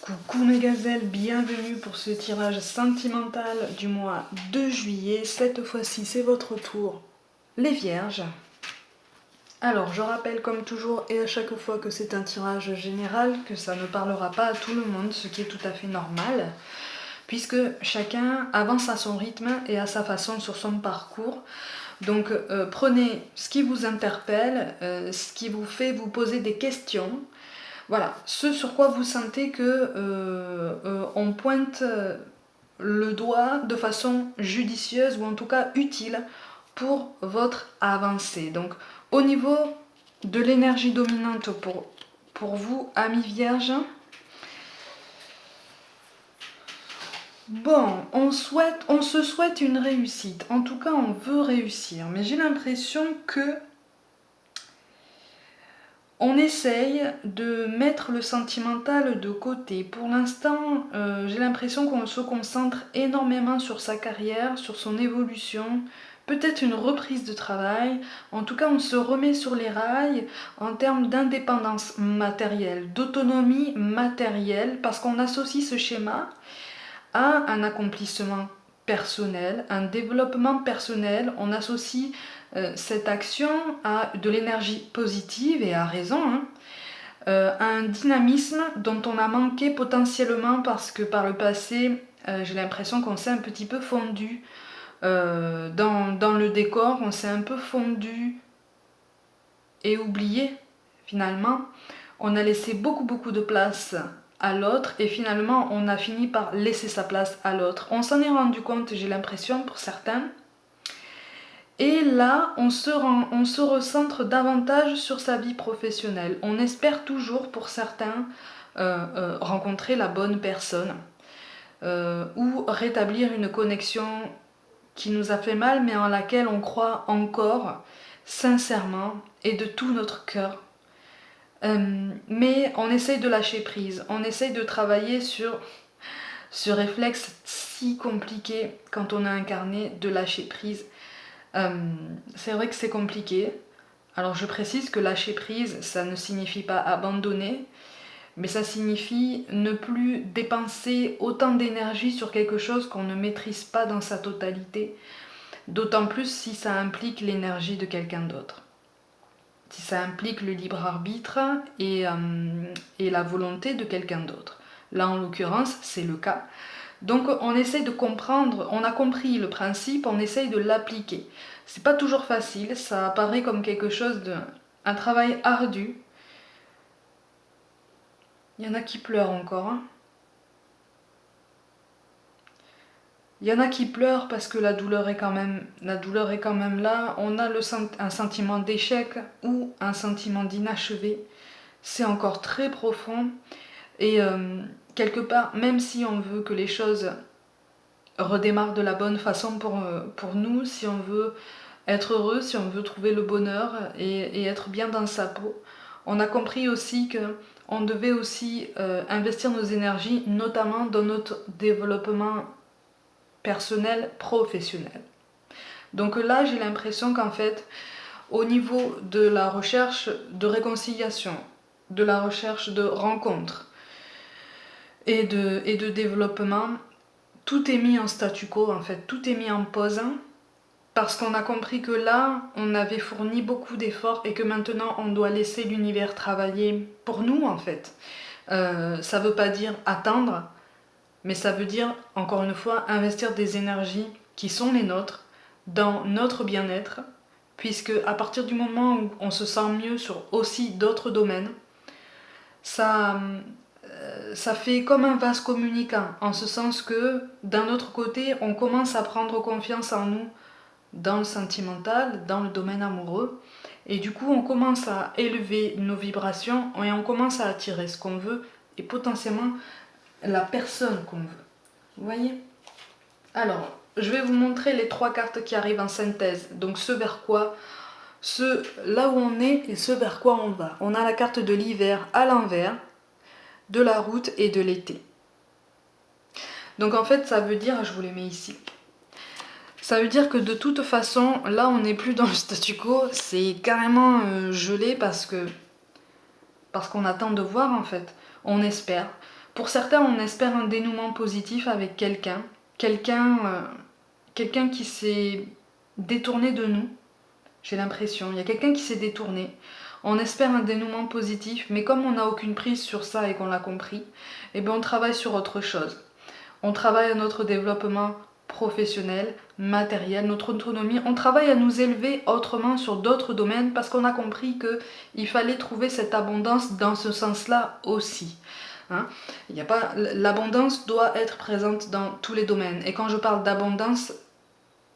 Coucou mes gazelles, bienvenue pour ce tirage sentimental du mois de juillet. Cette fois-ci, c'est votre tour, les vierges. Alors, je rappelle comme toujours et à chaque fois que c'est un tirage général, que ça ne parlera pas à tout le monde, ce qui est tout à fait normal, puisque chacun avance à son rythme et à sa façon sur son parcours. Donc, prenez ce qui vous interpelle, ce qui vous fait vous poser des questions. Voilà, ce sur quoi vous sentez que on pointe le doigt de façon judicieuse ou en tout cas utile pour votre avancée. Donc au niveau de l'énergie dominante pour vous, amis vierges, bon, on se souhaite une réussite. En tout cas, on veut réussir. Mais j'ai l'impression que on essaye de mettre le sentimental de côté. Pour l'instant, j'ai l'impression qu'on se concentre énormément sur sa carrière, sur son évolution, peut-être une reprise de travail. En tout cas, on se remet sur les rails en termes d'indépendance matérielle, d'autonomie matérielle, parce qu'on associe ce schéma à un accomplissement personnel, un développement personnel. On associe cette action à de l'énergie positive et à raison, hein, à un dynamisme dont on a manqué potentiellement parce que par le passé, j'ai l'impression qu'on s'est un petit peu fondu dans le décor, on s'est un peu fondu et oublié finalement. On a laissé beaucoup de place à l'autre et finalement on a fini par laisser sa place à l'autre. On s'en est rendu compte, j'ai l'impression, pour certains. Et là, on se recentre davantage sur sa vie professionnelle. On espère toujours, pour certains, rencontrer la bonne personne ou rétablir une connexion qui nous a fait mal, mais en laquelle on croit encore, sincèrement et de tout notre cœur. Mais on essaye de lâcher prise, on essaye de travailler sur ce réflexe si compliqué quand on a incarné de lâcher prise. C'est vrai que c'est compliqué. Alors je précise que lâcher prise, ça ne signifie pas abandonner, mais ça signifie ne plus dépenser autant d'énergie sur quelque chose qu'on ne maîtrise pas dans sa totalité, d'autant plus si ça implique l'énergie de quelqu'un d'autre. Si ça implique le libre arbitre et la volonté de quelqu'un d'autre. Là en l'occurrence, c'est le cas. Donc on essaye de comprendre, on a compris le principe, on essaye de l'appliquer. C'est pas toujours facile, ça apparaît comme quelque chose un travail ardu. Il y en a qui pleurent encore. Hein. Il y en a qui pleurent parce que la douleur est quand même là. On a un sentiment d'échec ou un sentiment d'inachevé. C'est encore très profond. Et quelque part, même si on veut que les choses redémarrent de la bonne façon pour nous, si on veut être heureux, si on veut trouver le bonheur et être bien dans sa peau, on a compris aussi que on devait aussi investir nos énergies, notamment dans notre développement personnel, professionnel. Donc là, j'ai l'impression qu'en fait, au niveau de la recherche de réconciliation, de la recherche de rencontres et de développement, tout est mis en statu quo, en fait, tout est mis en pause, parce qu'on a compris que là, on avait fourni beaucoup d'efforts et que maintenant, on doit laisser l'univers travailler pour nous, en fait. Ça veut pas dire attendre, mais ça veut dire, encore une fois, investir des énergies qui sont les nôtres dans notre bien-être, puisque à partir du moment où on se sent mieux sur aussi d'autres domaines, ça fait comme un vase communicant, en ce sens que d'un autre côté, on commence à prendre confiance en nous dans le sentimental, dans le domaine amoureux, et du coup on commence à élever nos vibrations et on commence à attirer ce qu'on veut et potentiellement la personne qu'on veut. Vous voyez? Alors, je vais vous montrer les 3 cartes qui arrivent en synthèse, donc ce vers quoi, là où on est et ce vers quoi on va. On a la carte de l'hiver à l'envers, de la route et de l'été. Donc en fait ça veut dire, je vous les mets ici, ça veut dire que de toute façon, là on n'est plus dans le statu quo, c'est carrément gelé parce qu'on attend de voir en fait, on espère. Pour certains, on espère un dénouement positif avec quelqu'un, quelqu'un qui s'est détourné de nous, j'ai l'impression. Il y a quelqu'un qui s'est détourné. On espère un dénouement positif, mais comme on n'a aucune prise sur ça et qu'on l'a compris, eh bien on travaille sur autre chose. On travaille à notre développement professionnel, matériel, notre autonomie. On travaille à nous élever autrement sur d'autres domaines parce qu'on a compris qu'il fallait trouver cette abondance dans ce sens-là aussi. Hein, l'abondance doit être présente dans tous les domaines. Et quand je parle d'abondance,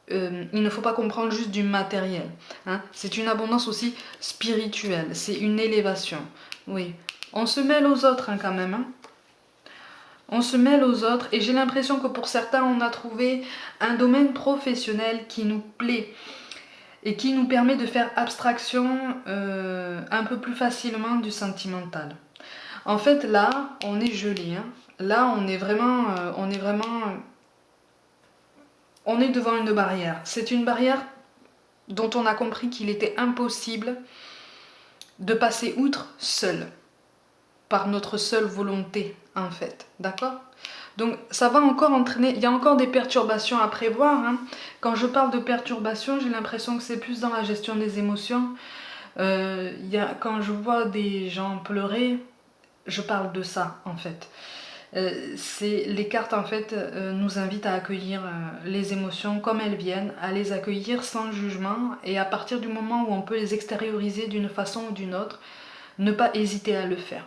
il ne faut pas comprendre juste du matériel. Hein. C'est une abondance aussi spirituelle. C'est une élévation. Oui. On se mêle aux autres hein, quand même. Hein. On se mêle aux autres et j'ai l'impression que pour certains, on a trouvé un domaine professionnel qui nous plaît et qui nous permet de faire abstraction un peu plus facilement du sentimental. En fait, là, on est gelé. Hein. Là, on est devant une barrière. C'est une barrière dont on a compris qu'il était impossible de passer outre seul, par notre seule volonté, en fait. D'accord ? Donc, ça va encore entraîner... Il y a encore des perturbations à prévoir. Hein. Quand je parle de perturbations, j'ai l'impression que c'est plus dans la gestion des émotions. Quand je vois des gens pleurer, je parle de ça, en fait. Les cartes en fait nous invitent à accueillir les émotions comme elles viennent, à les accueillir sans jugement et à partir du moment où on peut les extérioriser d'une façon ou d'une autre, ne pas hésiter à le faire.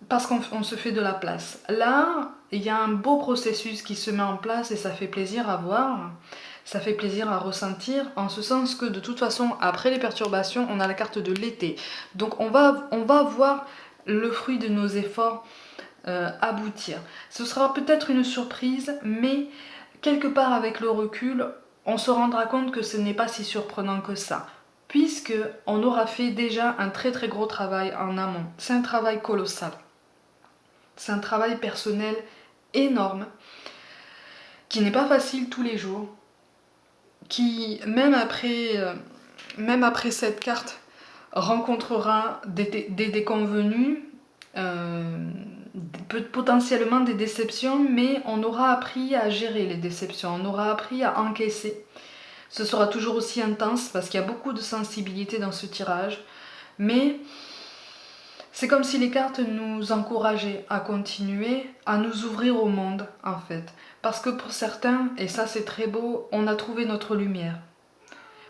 Parce qu'on se fait de la place. Là, il y a un beau processus qui se met en place et ça fait plaisir à voir, ça fait plaisir à ressentir, en ce sens que de toute façon, après les perturbations, on a la carte de l'été. Donc on va voir le fruit de nos efforts aboutir. Ce sera peut-être une surprise, mais quelque part avec le recul, on se rendra compte que ce n'est pas si surprenant que ça, puisque on aura fait déjà un très très gros travail en amont. C'est un travail colossal. C'est un travail personnel énorme, qui n'est pas facile tous les jours, qui, même après cette carte, rencontrera des déconvenus, potentiellement des déceptions, mais on aura appris à gérer les déceptions, on aura appris à encaisser. Ce sera toujours aussi intense parce qu'il y a beaucoup de sensibilité dans ce tirage, mais c'est comme si les cartes nous encourageaient à continuer, à nous ouvrir au monde en fait. Parce que pour certains, et ça c'est très beau, on a trouvé notre lumière.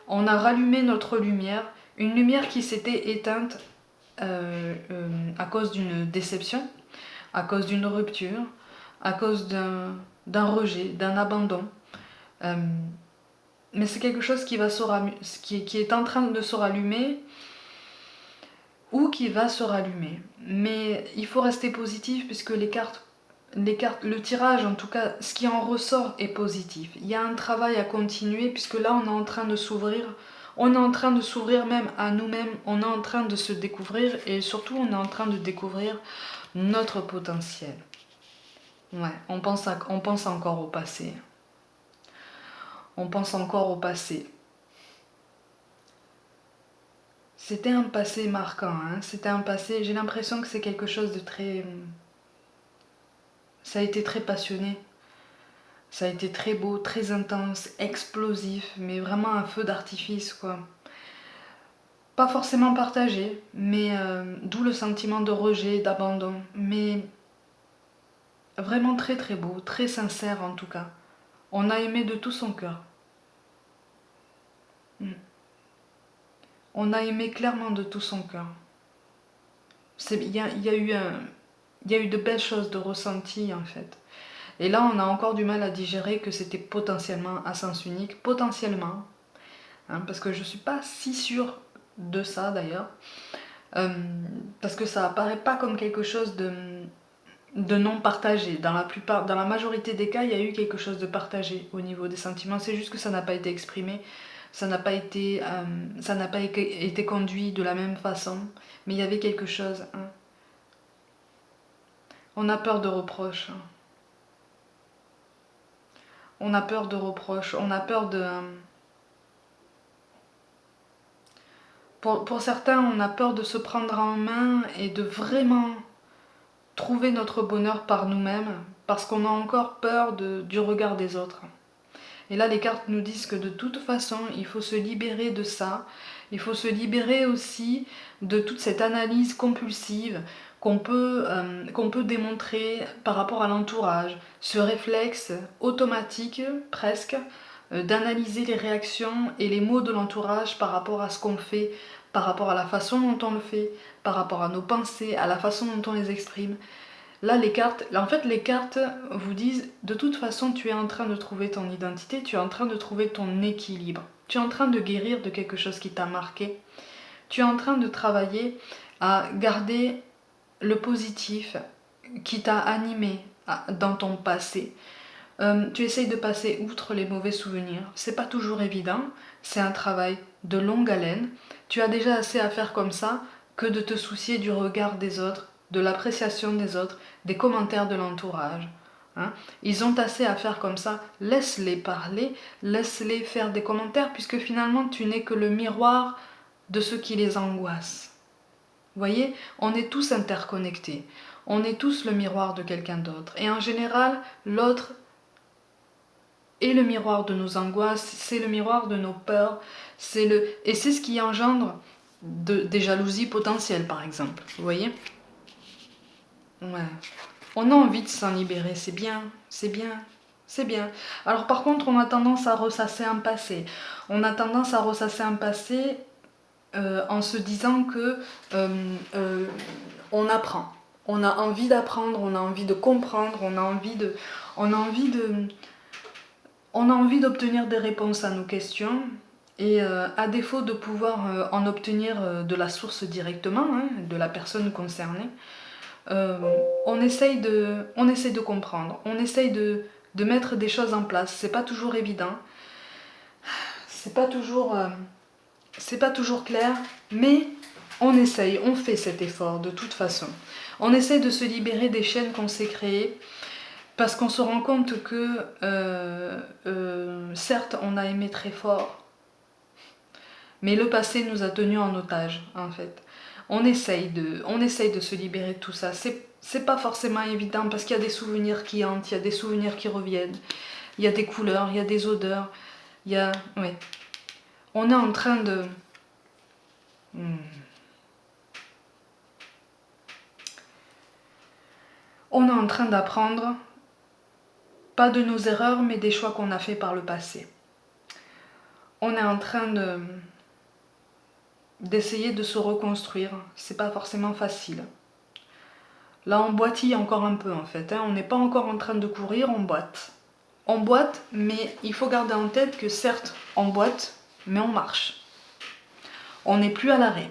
On a rallumé notre lumière, une lumière qui s'était éteinte à cause d'une déception, à cause d'une rupture, à cause d'un rejet, d'un abandon. Mais c'est quelque chose qui est en train de se rallumer ou qui va se rallumer. Mais il faut rester positif puisque les cartes, le tirage en tout cas, ce qui en ressort est positif. Il y a un travail à continuer puisque là on est en train de s'ouvrir. On est en train de s'ouvrir même à nous-mêmes, on est en train de se découvrir et surtout on est en train de découvrir notre potentiel. Ouais, on pense encore au passé. On pense encore au passé. C'était un passé marquant, hein. C'était un passé, j'ai l'impression que c'est quelque chose de très... Ça a été très passionné. Ça a été très beau, très intense, explosif, mais vraiment un feu d'artifice, quoi. Pas forcément partagé, mais d'où le sentiment de rejet, d'abandon, mais vraiment très très beau, très sincère en tout cas. On a aimé de tout son cœur. On a aimé clairement de tout son cœur. Il y a eu de belles choses de ressenti en fait. Et là, on a encore du mal à digérer que c'était potentiellement à sens unique, potentiellement, hein, parce que je ne suis pas si sûre de ça d'ailleurs, parce que ça apparaît pas comme quelque chose de non partagé. Dans la majorité des cas, il y a eu quelque chose de partagé au niveau des sentiments. C'est juste que ça n'a pas été exprimé, ça n'a pas été conduit de la même façon, mais il y avait quelque chose. Hein. On a peur de reproches. On a peur de reproches. On a peur de... Pour certains, on a peur de se prendre en main et de vraiment trouver notre bonheur par nous-mêmes, parce qu'on a encore peur du regard des autres. Et là, les cartes nous disent que de toute façon, il faut se libérer de ça. Il faut se libérer aussi de toute cette analyse compulsive qu'on peut démontrer par rapport à l'entourage. Ce réflexe automatique, presque, d'analyser les réactions et les mots de l'entourage par rapport à ce qu'on fait, par rapport à la façon dont on le fait, par rapport à nos pensées, à la façon dont on les exprime. Là, les cartes vous disent, de toute façon, tu es en train de trouver ton identité, tu es en train de trouver ton équilibre. Tu es en train de guérir de quelque chose qui t'a marqué. Tu es en train de travailler à garder le positif qui t'a animé dans ton passé. Tu essayes de passer outre les mauvais souvenirs. C'est pas toujours évident. C'est un travail de longue haleine. Tu as déjà assez à faire comme ça que de te soucier du regard des autres, de l'appréciation des autres, des commentaires de l'entourage. Hein. Ils ont assez à faire comme ça. Laisse-les parler, laisse-les faire des commentaires, puisque finalement tu n'es que le miroir de ce qui les angoisse. Vous voyez, on est tous interconnectés. On est tous le miroir de quelqu'un d'autre. Et en général, l'autre est le miroir de nos angoisses, c'est le miroir de nos peurs, et c'est ce qui engendre des jalousies potentielles, par exemple. Vous voyez? Ouais. On a envie de s'en libérer, c'est bien, c'est bien, c'est bien. Alors par contre, on a tendance à ressasser un passé. On a tendance à ressasser un passé en se disant que on apprend. On a envie d'apprendre, on a envie de comprendre, on a envie d'obtenir des réponses à nos questions. Et à défaut de pouvoir en obtenir de la source directement, hein, de la personne concernée, on essaye de comprendre, on essaye de mettre des choses en place. C'est pas toujours évident, c'est pas toujours clair, mais on essaye, on fait cet effort de toute façon. On essaye de se libérer des chaînes qu'on s'est créées, parce qu'on se rend compte que certes on a aimé très fort, mais le passé nous a tenus en otage en fait. On essaye de se libérer de tout ça. C'est pas forcément évident parce qu'il y a des souvenirs qui hantent, il y a des souvenirs qui reviennent, il y a des couleurs, il y a des odeurs, il y a... Ouais. On est en train de... On est en train d'apprendre, pas de nos erreurs, mais des choix qu'on a fait par le passé. On est en train d'essayer de se reconstruire. C'est pas forcément facile. Là, on boitille encore un peu en fait. Hein. On n'est pas encore en train de courir, on boite. On boite, mais il faut garder en tête que certes, on boite, mais on marche. On n'est plus à l'arrêt.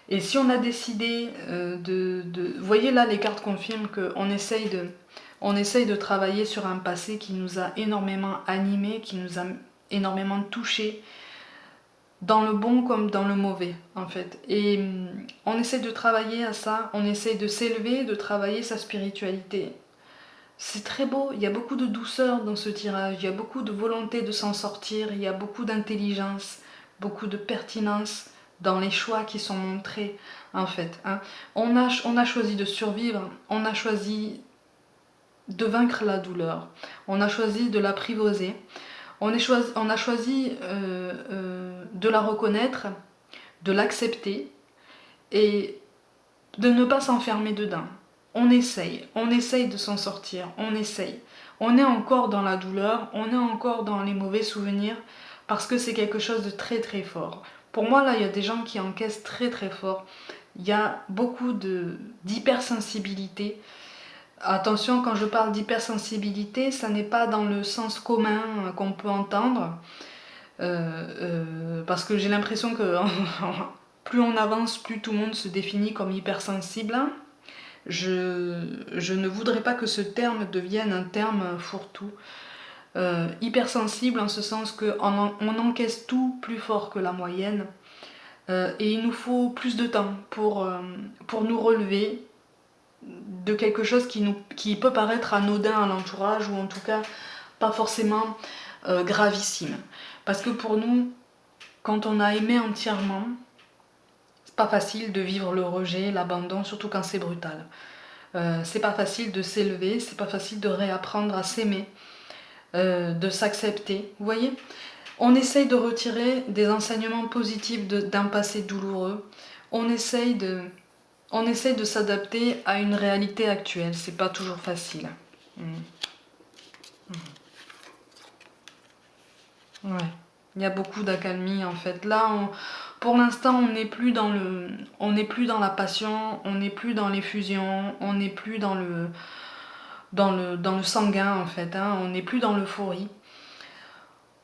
Et si on a décidé Vous voyez là, les cartes confirment qu'on essaye de travailler sur un passé qui nous a énormément animés, qui nous a énormément touchés, dans le bon comme dans le mauvais en fait. Et on essaie de travailler à ça, on essaie de s'élever, de travailler sa spiritualité. C'est très beau, il y a beaucoup de douceur dans ce tirage, il y a beaucoup de volonté de s'en sortir, il y a beaucoup d'intelligence, beaucoup de pertinence dans les choix qui sont montrés en fait. Hein. On a choisi de survivre, on a choisi de vaincre la douleur, on a choisi de l'apprivoiser. On a choisi de la reconnaître, de l'accepter et de ne pas s'enfermer dedans. On essaye de s'en sortir, on essaye. On est encore dans la douleur, on est encore dans les mauvais souvenirs parce que c'est quelque chose de très très fort. Pour moi, là, il y a des gens qui encaissent très très fort. Il y a beaucoup d'hypersensibilité. Attention, quand je parle d'hypersensibilité, ça n'est pas dans le sens commun qu'on peut entendre, parce que j'ai l'impression que plus on avance, plus tout le monde se définit comme hypersensible. Je ne voudrais pas que ce terme devienne un terme fourre-tout. Hypersensible en ce sens qu'on encaisse tout plus fort que la moyenne, et il nous faut plus de temps pour nous relever de quelque chose qui peut paraître anodin à l'entourage, ou en tout cas pas forcément gravissime. Parce que pour nous, quand on a aimé entièrement, C'est pas facile de vivre le rejet, l'abandon, surtout quand c'est brutal. C'est pas facile de s'élever, c'est pas facile de réapprendre à s'aimer, de s'accepter. Vous voyez, on essaye de retirer des enseignements positifs d'un passé douloureux. On essaye de s'adapter à une réalité actuelle. C'est pas toujours facile. Ouais. Il y a beaucoup d'accalmie en fait. Là, pour l'instant, on n'est plus dans la passion, on n'est plus dans l'effusion, on n'est plus dans le sanguin en fait. Hein. On n'est plus dans l'euphorie.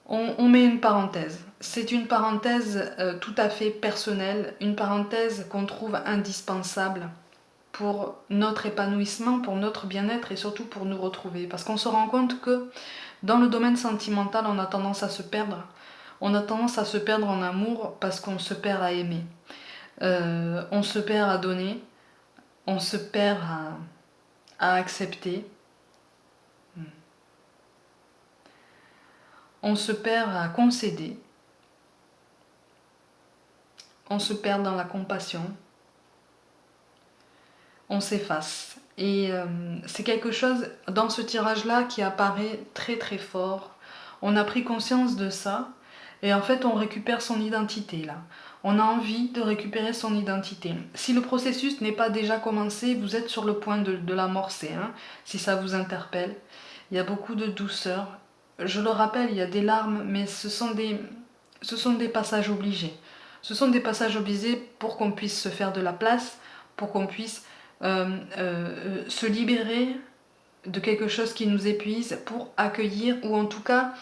On met une parenthèse. C'est une parenthèse tout à fait personnelle, une parenthèse qu'on trouve indispensable pour notre épanouissement, pour notre bien-être et surtout pour nous retrouver. Parce qu'on se rend compte que dans le domaine sentimental, on a tendance à se perdre. On a tendance à se perdre en amour parce qu'on se perd à aimer. On se perd à donner. On se perd à accepter. On se perd à concéder. On se perd dans la compassion. On s'efface. Et c'est quelque chose dans ce tirage-là qui apparaît très très fort. On a pris conscience de ça et en fait on récupère son identité là. On a envie de récupérer son identité. Si le processus n'est pas déjà commencé, vous êtes sur le point de l'amorcer, hein, si ça vous interpelle. Il y a beaucoup de douceur. Je le rappelle, il y a des larmes, mais ce sont des passages obligés. Ce sont des passages obligés pour qu'on puisse se faire de la place, pour qu'on puisse se libérer de quelque chose qui nous épuise pour accueillir ou en tout cas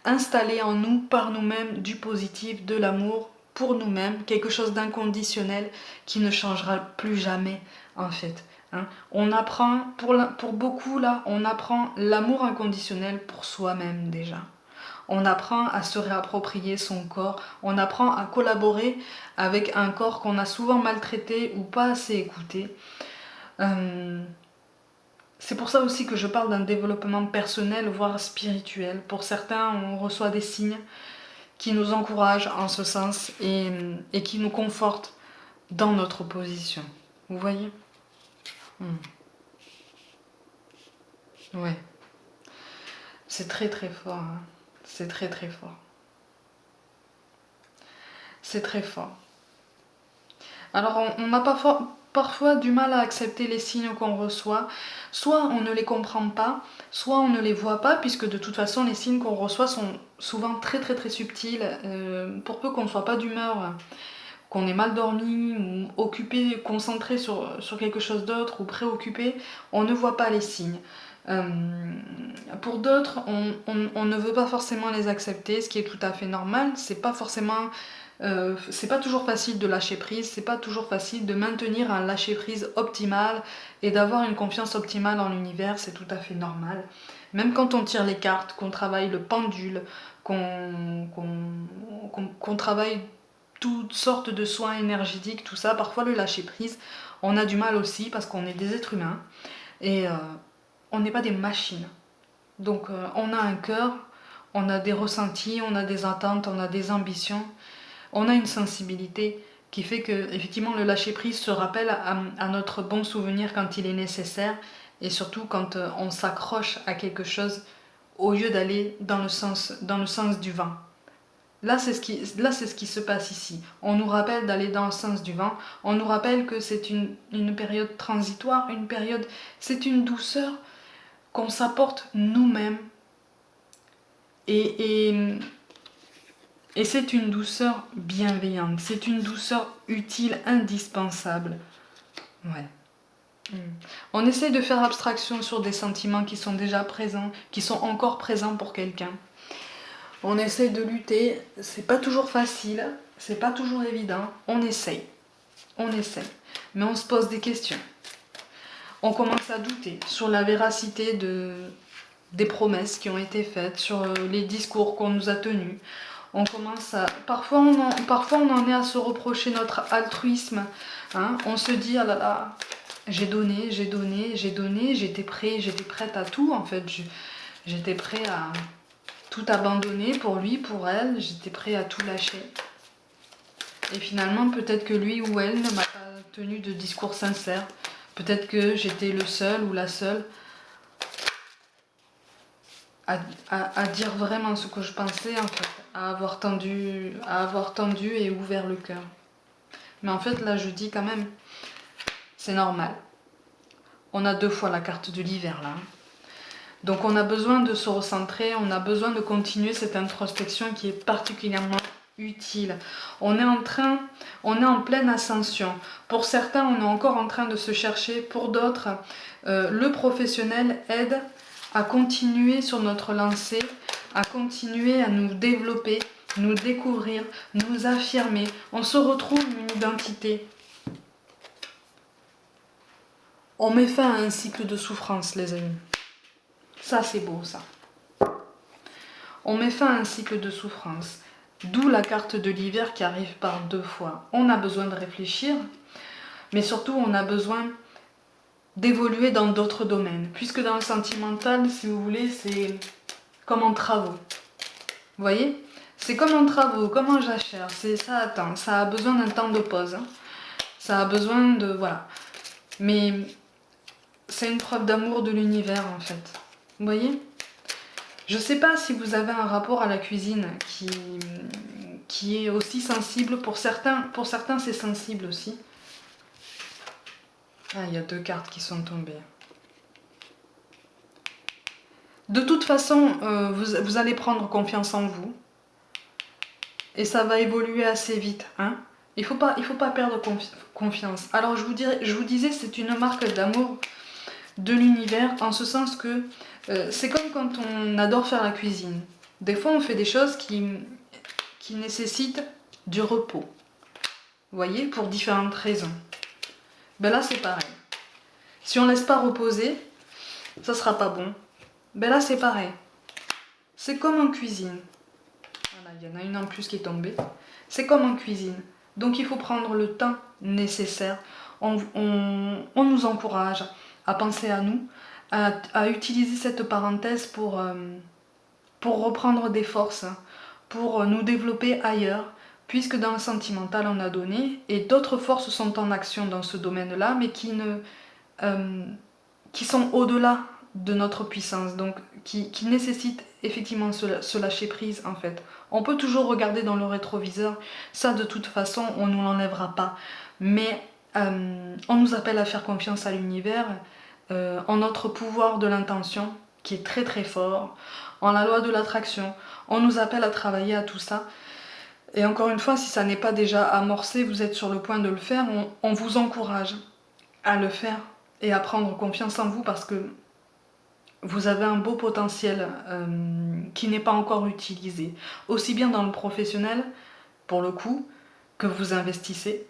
installer en nous, par nous-mêmes, du positif, de l'amour pour nous-mêmes, quelque chose d'inconditionnel qui ne changera plus jamais en fait. Hein. On apprend, pour beaucoup là, on apprend l'amour inconditionnel pour soi-même déjà. On apprend à se réapproprier son corps, on apprend à collaborer avec un corps qu'on a souvent maltraité ou pas assez écouté. C'est pour ça aussi que je parle d'un développement personnel, voire spirituel. Pour certains, on reçoit des signes qui nous encouragent en ce sens et qui nous confortent dans notre position. Vous voyez ? Ouais. C'est très très fort. Hein. C'est très très fort. C'est très fort. Alors on n'a pas parfois du mal à accepter les signes qu'on reçoit. Soit on ne les comprend pas, soit on ne les voit pas, puisque de toute façon les signes qu'on reçoit sont souvent très très très subtils. Pour peu qu'on ne soit pas d'humeur, qu'on ait mal dormi, ou occupé, concentré sur quelque chose d'autre, ou préoccupé, on ne voit pas les signes. Pour d'autres, on ne veut pas forcément les accepter, ce qui est tout à fait normal. C'est pas toujours facile de lâcher prise, c'est pas toujours facile de maintenir un lâcher prise optimal et d'avoir une confiance optimale en l'univers, c'est tout à fait normal. Même quand on tire les cartes, qu'on travaille le pendule, qu'on travaille toutes sortes de soins énergétiques, tout ça, parfois le lâcher prise, on a du mal aussi parce qu'on est des êtres humains et on n'est pas des machines. Donc on a un cœur, on a des ressentis, on a des attentes, on a des ambitions. On a une sensibilité qui fait que effectivement le lâcher prise se rappelle à notre bon souvenir quand il est nécessaire et surtout quand on s'accroche à quelque chose au lieu d'aller dans le sens du vent. Là c'est ce qui se passe ici. On nous rappelle d'aller dans le sens du vent, on nous rappelle que c'est une période transitoire, c'est une douceur qu'on s'apporte nous-mêmes et c'est une douceur bienveillante, c'est une douceur utile, indispensable. Ouais. On essaie de faire abstraction sur des sentiments qui sont déjà présents, qui sont encore présents pour quelqu'un. On essaie de lutter, c'est pas toujours facile, c'est pas toujours évident. On essaye, mais on se pose des questions. On commence à douter sur la véracité des promesses qui ont été faites, sur les discours qu'on nous a tenus. On commence à... Parfois on en est à se reprocher notre altruisme. Hein. On se dit, ah là là, j'ai donné, j'étais prête à tout en fait. J'étais prêt à tout abandonner pour lui, pour elle, j'étais prêt à tout lâcher. Et finalement, peut-être que lui ou elle ne m'a pas tenu de discours sincère. Peut-être que j'étais le seul ou la seule à dire vraiment ce que je pensais, en fait, à avoir tendu et ouvert le cœur. Mais en fait, là, je dis quand même, c'est normal. On a 2 fois la carte de l'hiver, là. Donc on a besoin de se recentrer, on a besoin de continuer cette introspection qui est particulièrement utile. On est en pleine ascension. Pour certains, on est encore en train de se chercher. Pour d'autres, le professionnel aide à continuer sur notre lancée, à continuer à nous développer, nous découvrir, nous affirmer. On se retrouve une identité. On met fin à un cycle de souffrance, les amis. Ça, c'est beau, ça. On met fin à un cycle de souffrance. D'où la carte de l'hiver qui arrive par 2 fois. On a besoin de réfléchir, mais surtout, on a besoin d'évoluer dans d'autres domaines. Puisque dans le sentimental, si vous voulez, c'est comme en travaux. Vous voyez? C'est comme en travaux, comme en jachère. Ça attend, ça a besoin d'un temps de pause. Hein. Ça a besoin de... Voilà. Mais c'est une preuve d'amour de l'univers, en fait. Vous voyez? Je ne sais pas si vous avez un rapport à la cuisine qui est aussi sensible. Pour certains c'est sensible aussi. Ah, il y a 2 cartes qui sont tombées. De toute façon, vous allez prendre confiance en vous. Et ça va évoluer assez vite. Hein. Il faut pas perdre confiance. Alors je vous disais, c'est une marque d'amour de l'univers, en ce sens que c'est comme quand on adore faire la cuisine. Des fois, on fait des choses qui nécessitent du repos. Vous voyez, pour différentes raisons. Ben là, c'est pareil. Si on ne laisse pas reposer, ça sera pas bon. Ben là, c'est pareil. C'est comme en cuisine. Voilà, il y en a une en plus qui est tombée. C'est comme en cuisine. Donc, il faut prendre le temps nécessaire. On nous encourage à penser à nous, à utiliser cette parenthèse pour reprendre des forces, pour nous développer ailleurs, puisque dans le sentimental on a donné, et d'autres forces sont en action dans ce domaine-là, mais qui sont au-delà de notre puissance, donc qui nécessitent effectivement ce lâcher-prise en fait. On peut toujours regarder dans le rétroviseur, ça de toute façon on ne nous l'enlèvera pas, mais on nous appelle à faire confiance à l'univers, en notre pouvoir de l'intention, qui est très très fort, en la loi de l'attraction. On nous appelle à travailler à tout ça. Et encore une fois, si ça n'est pas déjà amorcé, vous êtes sur le point de le faire, on vous encourage à le faire et à prendre confiance en vous parce que vous avez un beau potentiel qui n'est pas encore utilisé. Aussi bien dans le professionnel, pour le coup, que vous investissez,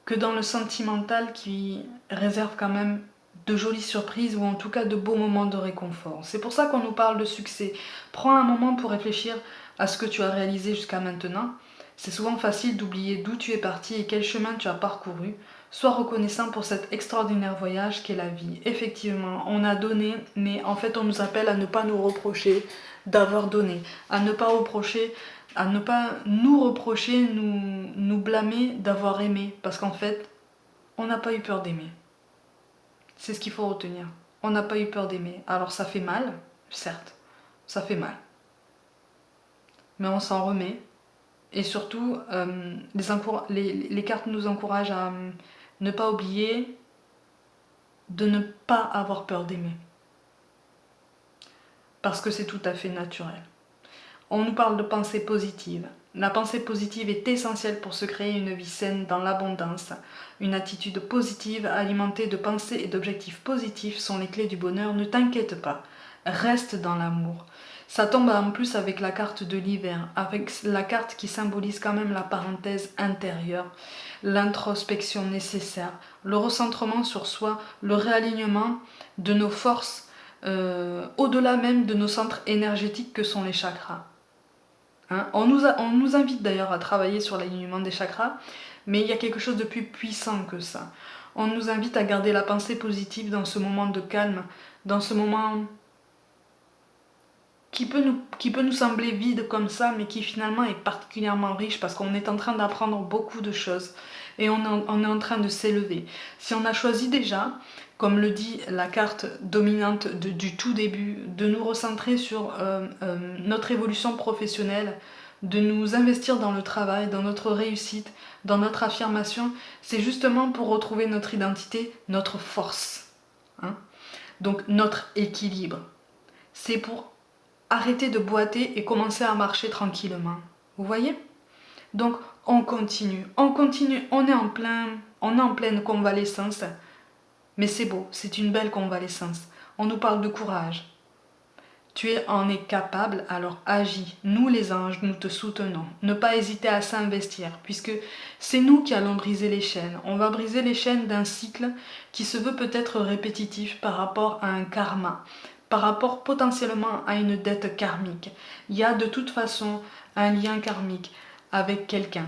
que dans le sentimental qui réserve quand même de jolies surprises ou en tout cas de beaux moments de réconfort. C'est pour ça qu'on nous parle de succès. Prends un moment pour réfléchir à ce que tu as réalisé jusqu'à maintenant. C'est souvent facile d'oublier d'où tu es parti et quel chemin tu as parcouru. Sois reconnaissant pour cet extraordinaire voyage qu'est la vie. Effectivement, on a donné, mais en fait on nous appelle à ne pas nous reprocher d'avoir donné, à ne pas nous reprocher, nous blâmer d'avoir aimé, parce qu'en fait, on n'a pas eu peur d'aimer. C'est ce qu'il faut retenir. On n'a pas eu peur d'aimer. Alors ça fait mal, certes, ça fait mal. Mais on s'en remet. Et surtout, les cartes nous encouragent à ne pas oublier de ne pas avoir peur d'aimer. Parce que c'est tout à fait naturel. On nous parle de pensée positive. La pensée positive est essentielle pour se créer une vie saine dans l'abondance. Une attitude positive alimentée de pensées et d'objectifs positifs sont les clés du bonheur. Ne t'inquiète pas, reste dans l'amour. Ça tombe en plus avec la carte de l'hiver, avec la carte qui symbolise quand même la parenthèse intérieure, l'introspection nécessaire, le recentrement sur soi, le réalignement de nos forces, au-delà même de nos centres énergétiques que sont les chakras. Hein, on nous invite d'ailleurs à travailler sur l'alignement des chakras, mais il y a quelque chose de plus puissant que ça. On nous invite à garder la pensée positive dans ce moment de calme, dans ce moment qui peut nous sembler vide comme ça, mais qui finalement est particulièrement riche parce qu'on est en train d'apprendre beaucoup de choses et on est en train de s'élever. Si on a choisi déjà, comme le dit la carte dominante du tout début, de nous recentrer sur notre évolution professionnelle, de nous investir dans le travail, dans notre réussite, dans notre affirmation, c'est justement pour retrouver notre identité, notre force, hein, donc notre équilibre. C'est pour arrêter de boiter et commencer à marcher tranquillement. Vous voyez? Donc on continue, on est en pleine convalescence, mais c'est beau, c'est une belle convalescence. On nous parle de courage. Tu en es capable, alors agis. Nous les anges, nous te soutenons. Ne pas hésiter à s'investir, puisque c'est nous qui allons briser les chaînes. On va briser les chaînes d'un cycle qui se veut peut-être répétitif par rapport à un karma, par rapport potentiellement à une dette karmique. Il y a de toute façon un lien karmique avec quelqu'un,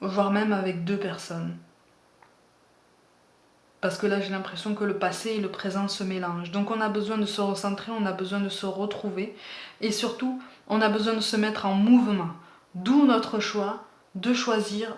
voire même avec deux personnes. Parce que là, j'ai l'impression que le passé et le présent se mélangent. Donc on a besoin de se recentrer, on a besoin de se retrouver. Et surtout, on a besoin de se mettre en mouvement. D'où notre choix de choisir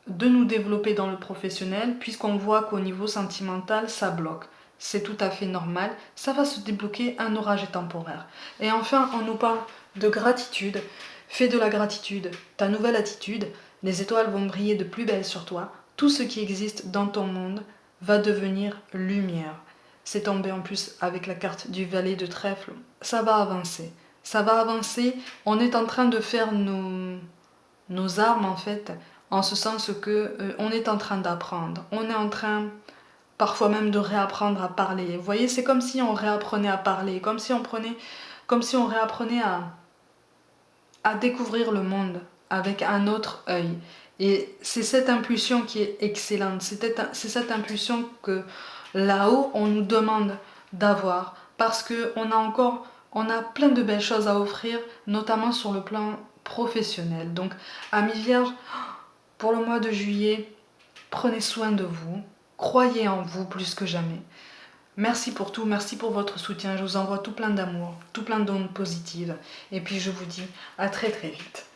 de nous développer dans le professionnel, puisqu'on voit qu'au niveau sentimental, ça bloque. C'est tout à fait normal. Ça va se débloquer, un orage est temporaire. Et enfin, on nous parle de gratitude. Fais de la gratitude ta nouvelle attitude. Les étoiles vont briller de plus belle sur toi. Tout ce qui existe dans ton monde va devenir lumière. C'est tombé en plus avec la carte du valet de trèfle. Ça va avancer. Ça va avancer. On est en train de faire nos armes en fait, en ce sens que on est en train d'apprendre. On est en train parfois même de réapprendre à parler. Vous voyez, c'est comme si on réapprenait à parler, comme si on réapprenait à découvrir le monde avec un autre œil. Et c'est cette impulsion qui est excellente, c'est cette impulsion que là-haut on nous demande d'avoir, parce on a plein de belles choses à offrir, notamment sur le plan professionnel. Donc, amis vierges, pour le mois de juillet, prenez soin de vous, croyez en vous plus que jamais. Merci pour tout, merci pour votre soutien, je vous envoie tout plein d'amour, tout plein d'ondes positives, et puis je vous dis à très très vite.